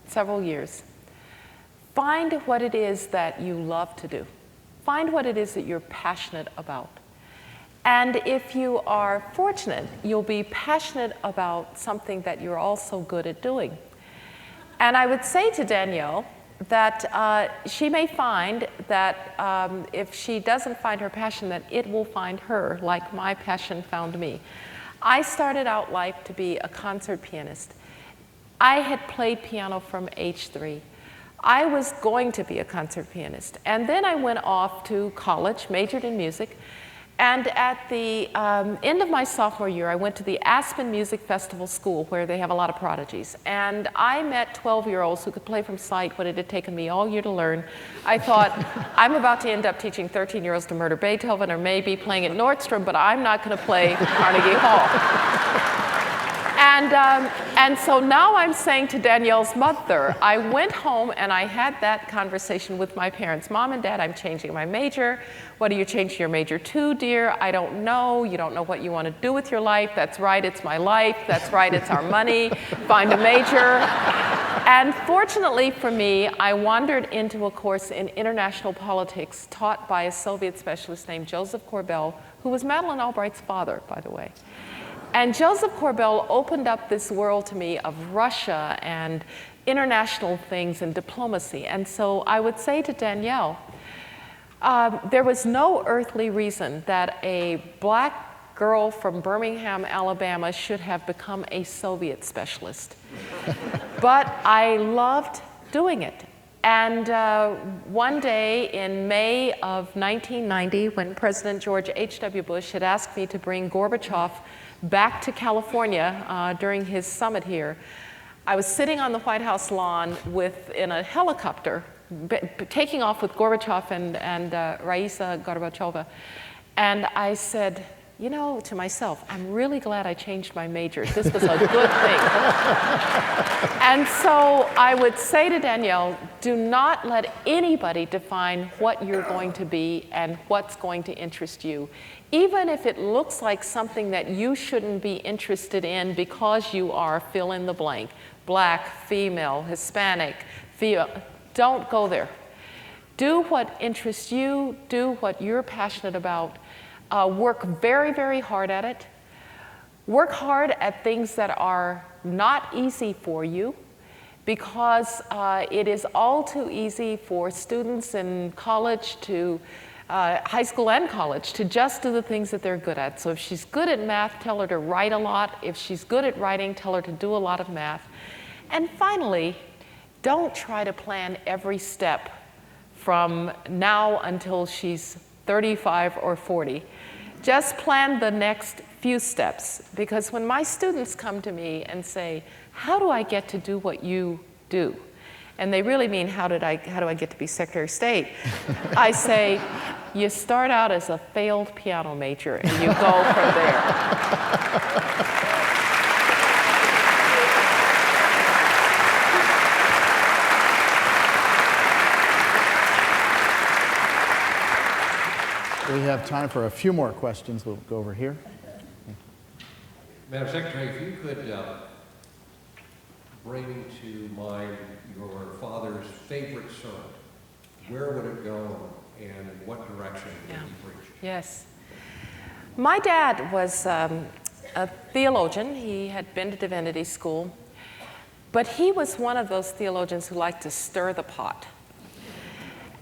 several years, find what it is that you love to do. Find what it is that you're passionate about. And if you are fortunate, you'll be passionate about something that you're also good at doing. And I would say to Danielle that she may find that if she doesn't find her passion, that it will find her, like my passion found me. I started out life to be a concert pianist. I had played piano from age 3. I was going to be a concert pianist. And then I went off to college, majored in music. And at the end of my sophomore year, I went to the Aspen Music Festival School, where they have a lot of prodigies. And I met 12-year-olds who could play from sight what it had taken me all year to learn. I thought, I'm about to end up teaching 13-year-olds to murder Beethoven, or maybe playing at Nordstrom, but I'm not going to play Carnegie Hall. And so now I'm saying to Danielle's mother, I went home and I had that conversation with my parents. Mom and Dad, I'm changing my major. What are you changing your major to, dear? I don't know. You don't know what you want to do with your life. That's right, it's my life. That's right, it's our money. Find a major. And fortunately for me, I wandered into a course in international politics taught by a Soviet specialist named Joseph Korbel, who was Madeleine Albright's father, by the way. And Joseph Korbel opened up this world to me of Russia and international things and diplomacy. And so I would say to Danielle, there was no earthly reason that a black girl from Birmingham, Alabama should have become a Soviet specialist. But I loved doing it. And one day in May of 1990, when President George H.W. Bush had asked me to bring Gorbachev back to California during his summit here, I was sitting on the White House lawn in a helicopter, taking off with Gorbachev and Raisa Gorbacheva, and I said, you know, to myself, I'm really glad I changed my major. This was a good thing. And so I would say to Danielle, do not let anybody define what you're going to be and what's going to interest you. Even if it looks like something that you shouldn't be interested in because you are fill in the blank, black, female, Hispanic, don't go there. Do what interests you, do what you're passionate about. Work very, very hard at it. Work hard at things that are not easy for you, because it is all too easy for students in college to high school and college to just do the things that they're good at. So if she's good at math, tell her to write a lot. If she's good at writing, tell her to do a lot of math. And finally, don't try to plan every step from now until she's 35 or 40. Just plan the next few steps, because when my students come to me and say, how do I get to do what you do? And they really mean, how do I get to be Secretary of State? I say, you start out as a failed piano major and you go from there. We have time for a few more questions. We'll go over here. Madam Secretary, if you could bring to mind your father's favorite sermon, where would it go and in what direction would he preach? Yes. My dad was a theologian. He had been to divinity school, but he was one of those theologians who liked to stir the pot.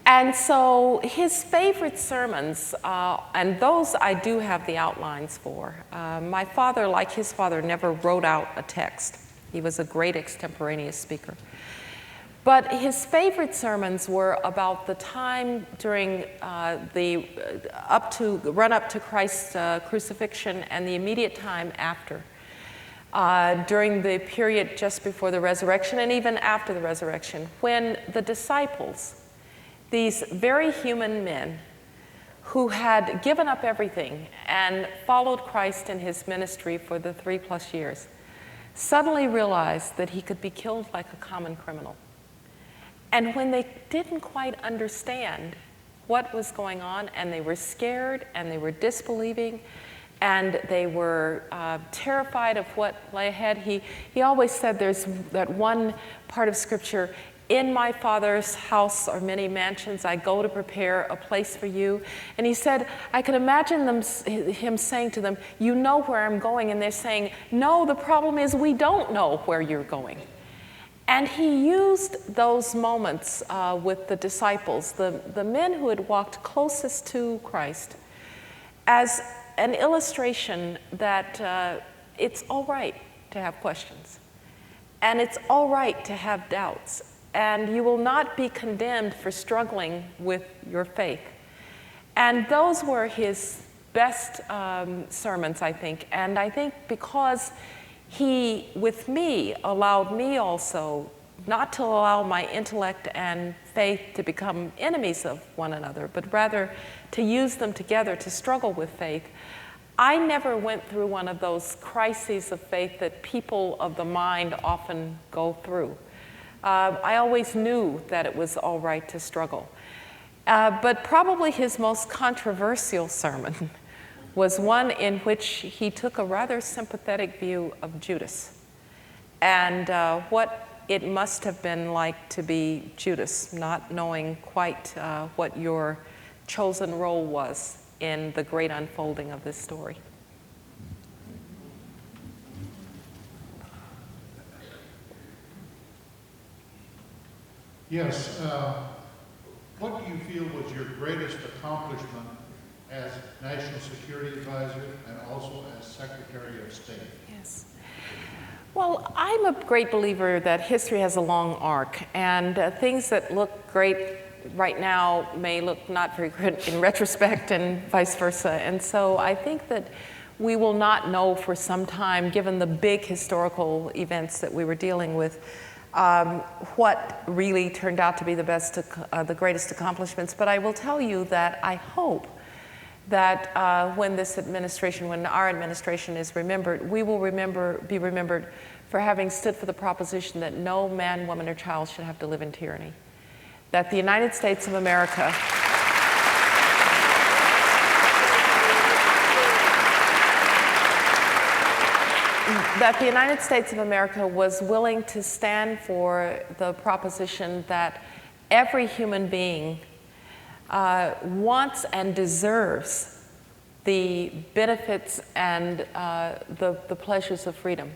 And so his favorite sermons, and those I do have the outlines for. My father, like his father, never wrote out a text. He was a great extemporaneous speaker. But his favorite sermons were about the time during the run up to Christ's crucifixion and the immediate time after, during the period just before the resurrection and even after the resurrection, when the disciples, these very human men who had given up everything and followed Christ in his ministry for the 3+ years, suddenly realized that he could be killed like a common criminal. And when they didn't quite understand what was going on, and they were scared, and they were disbelieving, and they were terrified of what lay ahead, he always said there's that one part of Scripture, "In my Father's house are many mansions. I go to prepare a place for you." And he said, I could imagine him saying to them, "You know where I'm going." And they're saying, "No, the problem is we don't know where you're going." And he used those moments with the disciples, the men who had walked closest to Christ, as an illustration that it's all right to have questions. And it's all right to have doubts. And you will not be condemned for struggling with your faith. And those were his best sermons, I think. And I think because he, with me, allowed me also not to allow my intellect and faith to become enemies of one another, but rather to use them together to struggle with faith. I never went through one of those crises of faith that people of the mind often go through. I always knew that it was all right to struggle. But probably his most controversial sermon was one in which he took a rather sympathetic view of Judas and what it must have been like to be Judas, not knowing quite what your chosen role was in the great unfolding of this story. Yes. What do you feel was your greatest accomplishment as National Security Advisor and also as Secretary of State? Yes. Well, I'm a great believer that history has a long arc, and things that look great right now may look not very good in retrospect, and vice versa. And so I think that we will not know for some time, given the big historical events that we were dealing with, what really turned out to be the greatest accomplishments. But I will tell you that I hope that when our administration is remembered, we will be remembered for having stood for the proposition that no man, woman, or child should have to live in tyranny. That the United States of America was willing to stand for the proposition that every human being wants and deserves the benefits and the pleasures of freedom.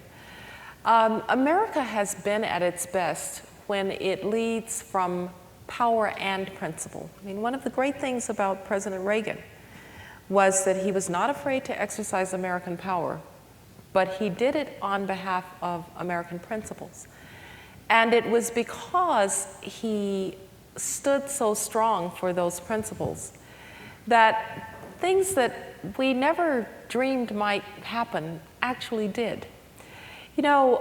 America has been at its best when it leads from power and principle. I mean, one of the great things about President Reagan was that he was not afraid to exercise American power, but he did it on behalf of American principles. And it was because he stood so strong for those principles that things that we never dreamed might happen actually did. You know,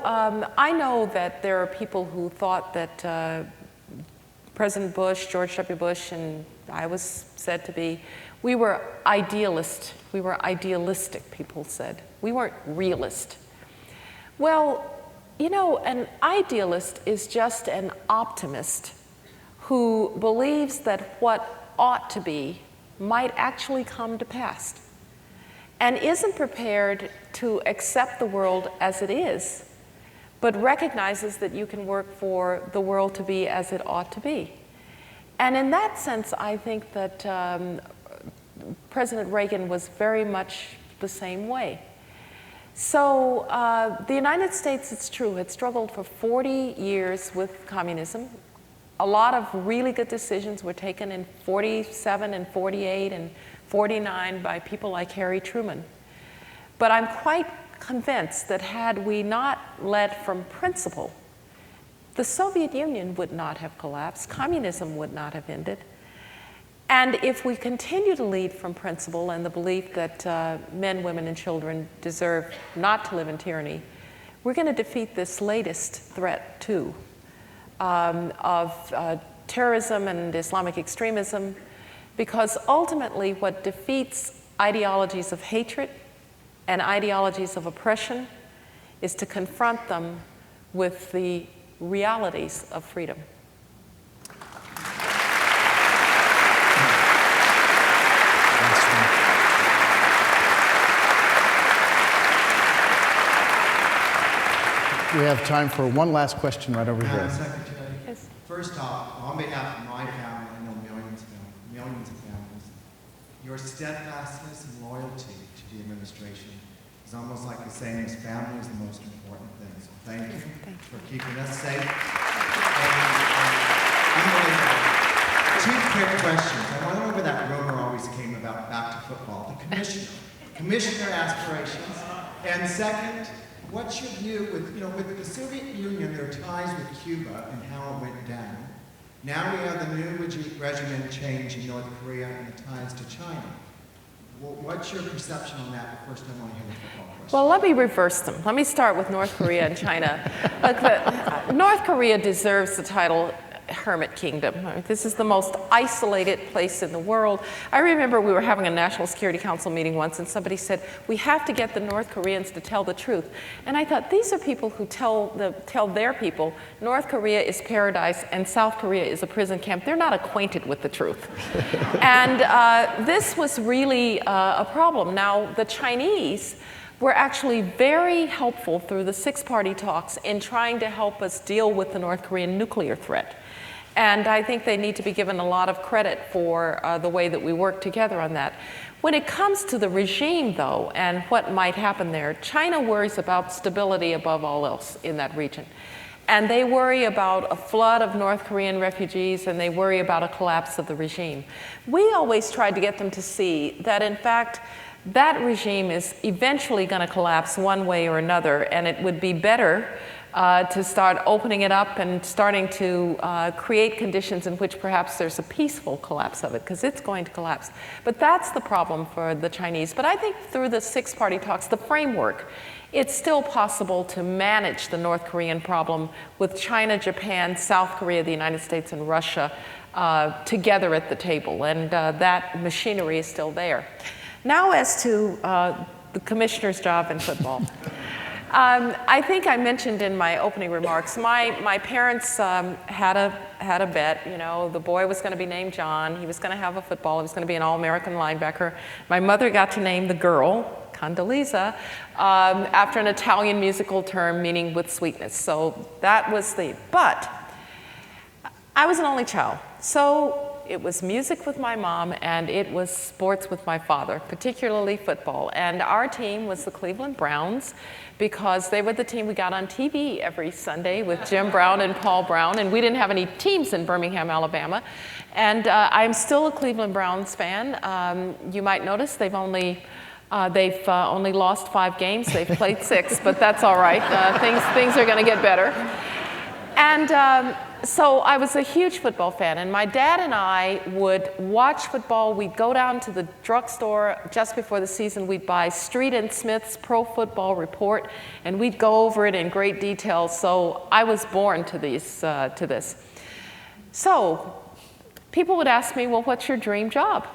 I know that there are people who thought that President Bush, George W. Bush, and I was said to be, we were idealist. We were idealistic, people said. We weren't realist. Well, you know, an idealist is just an optimist who believes that what ought to be might actually come to pass and isn't prepared to accept the world as it is, but recognizes that you can work for the world to be as it ought to be. And in that sense, I think that President Reagan was very much the same way. So the United States, it's true, had struggled for 40 years with communism. A lot of really good decisions were taken in 47 and 48 and 49 by people like Harry Truman. But I'm quite convinced that had we not led from principle, the Soviet Union would not have collapsed, communism would not have ended. And if we continue to lead from principle and the belief that men, women, and children deserve not to live in tyranny, we're going to defeat this latest threat, too, of terrorism and Islamic extremism, because ultimately what defeats ideologies of hatred and ideologies of oppression is to confront them with the realities of freedom. We have time for one last question right over here. Madam Secretary, Yes. first off, on behalf of my family, I know millions of families, your steadfastness and loyalty to the administration is almost like the saying is family is the most important thing. So thank you for keeping us safe. And two quick questions. I went over that rumor always came about back to football. The commissioner aspirations. And second, what's your view with, with the Soviet Union, their ties with Cuba and how it went down? Now we have the new regime change in North Korea and the ties to China. What's your perception on that? First, I want to hear the football question. Well, let me reverse them. Let me start with North Korea and China. Look, North Korea deserves the title hermit kingdom. This is the most isolated place in the world. I remember we were having a National Security Council meeting once and somebody said, we have to get the North Koreans to tell the truth. And I thought, these are people who tell their people North Korea is paradise and South Korea is a prison camp. They're not acquainted with the truth. And this was really a problem. Now, the Chinese were actually very helpful through the six-party talks in trying to help us deal with the North Korean nuclear threat. And I think they need to be given a lot of credit for the way that we work together on that. When it comes to the regime, though, and what might happen there, China worries about stability above all else in that region. And they worry about a flood of North Korean refugees, and they worry about a collapse of the regime. We always tried to get them to see that, in fact, that regime is eventually going to collapse one way or another, and it would be better to start opening it up and starting to create conditions in which perhaps there's a peaceful collapse of it, because it's going to collapse. But that's the problem for the Chinese. But I think through the six-party talks, the framework, it's still possible to manage the North Korean problem with China, Japan, South Korea, the United States, and Russia together at the table. And that machinery is still there. Now as to the commissioner's job in football. I think I mentioned in my opening remarks, my parents had a bet. The boy was going to be named John. He was going to have a football. He was going to be an All-American linebacker. My mother got to name the girl, Condoleezza, after an Italian musical term meaning with sweetness. So that was but I was an only child. So it was music with my mom, and it was sports with my father, particularly football. And our team was the Cleveland Browns, because they were the team we got on TV every Sunday with Jim Brown and Paul Brown, and we didn't have any teams in Birmingham, Alabama. And I'm still a Cleveland Browns fan. You might notice they've only lost 5 games. They've played 6, but that's all right. Things are going to get better. And so I was a huge football fan, and my dad and I would watch football. We'd go down to the drugstore just before the season. We'd buy Street and Smith's Pro Football Report, and we'd go over it in great detail. So I was born to this. So people would ask me, well, what's your dream job?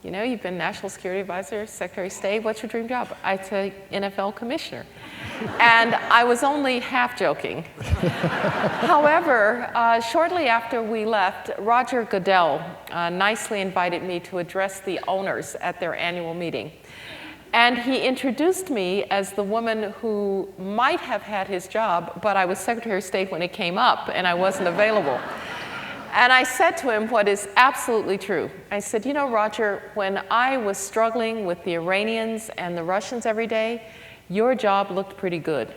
You've been National Security Advisor, Secretary of State. What's your dream job? I'd say NFL commissioner. And I was only half joking. However, shortly after we left, Roger Goodell nicely invited me to address the owners at their annual meeting. And he introduced me as the woman who might have had his job, but I was Secretary of State when it came up and I wasn't available. And I said to him what is absolutely true. I said, you know, Roger, when I was struggling with the Iranians and the Russians every day, your job looked pretty good.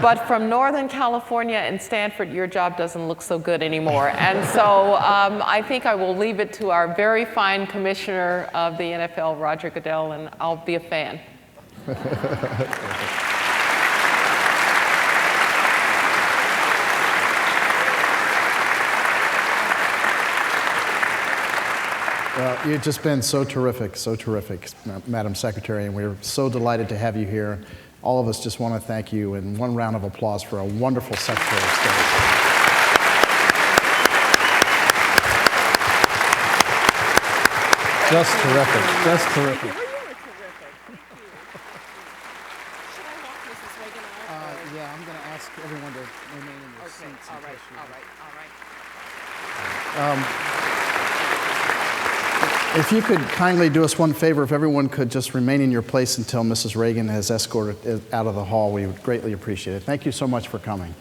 But from Northern California and Stanford, your job doesn't look so good anymore. And so I think I will leave it to our very fine commissioner of the NFL, Roger Goodell, and I'll be a fan. Well, you've just been so terrific, Madam Secretary, and we're so delighted to have you here. All of us just want to thank you, and one round of applause for a wonderful Secretary of State. Just terrific, just terrific. Yeah, I'm going to ask everyone to remain in their seats. All right. If you could kindly do us one favor, if everyone could just remain in your place until Mrs. Reagan has escorted out of the hall, we would greatly appreciate it. Thank you so much for coming.